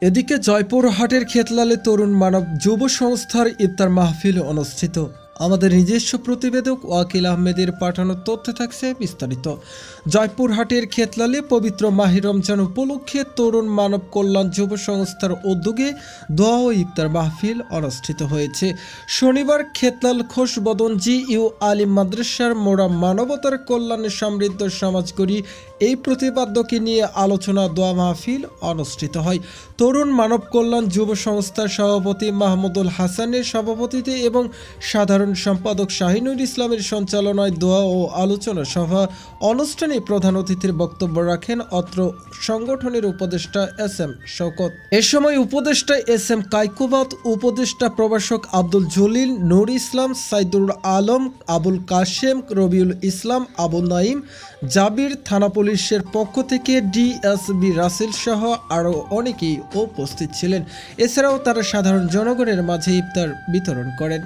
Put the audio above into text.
এদিকে জয়পুরহাটের খেতলালে তরুণ মানব যুব সংস্থার ইফতার মাহফিল অনুষ্ঠিত। আমাদের নিজস্ব প্রতিবেদক ওয়াকিল আহমেদের পাঠানো তথ্য থাকছে বিস্তারিত। জয়পুরহাটের খেতলালে পবিত্র মাহে রমজান উপলক্ষে তরুণ মানব কল্যাণ যুব সংস্থার উদ্যোগে দোয়া ও ইফতার মাহফিল অনুষ্ঠিত হয়েছে। শনিবার খেতলাল খোশবদন জি.ইউ. আলিম মাদ্রাসার মোড়া মানবতার কল্যাণে সমৃদ্ধ সমাজ গড়ি এই প্রতিপাদ্যকে নিয়ে আলোচনা দোয়া মাহফিল অনুষ্ঠিত হয়। তরুণ মানব কল্যাণ যুব সংস্থার সভাপতি মাহমুদুল হাসানের সভাপতিতে এবং সাধারণ সম্পাদক শাহিনুর ইসলামের সঞ্চালনায় দোয়া ও আলোচনা সভা অনুষ্ঠানে প্রধান অতিথির বক্তব্য রাখেন অত্র সংগঠনের উপদেষ্টা এস.এম. শওকত। এ সময় উপদেষ্টা এস.এম. কায়কোবাদ, উপদেষ্টা প্রভাষক আব্দুল জলিল, নূর ইসলাম, সাইদুল আলম, আবুল কাশেম, রবিউল ইসলাম, আবু নাইম, জাবির, থানা পুলিশের পক্ষ থেকে ডিএসবি রাসেল সহ আরও অনেকেই উপস্থিত ছিলেন। এছাড়াও তারা সাধারণ জনগণের মাঝে ইফতার বিতরণ করেন।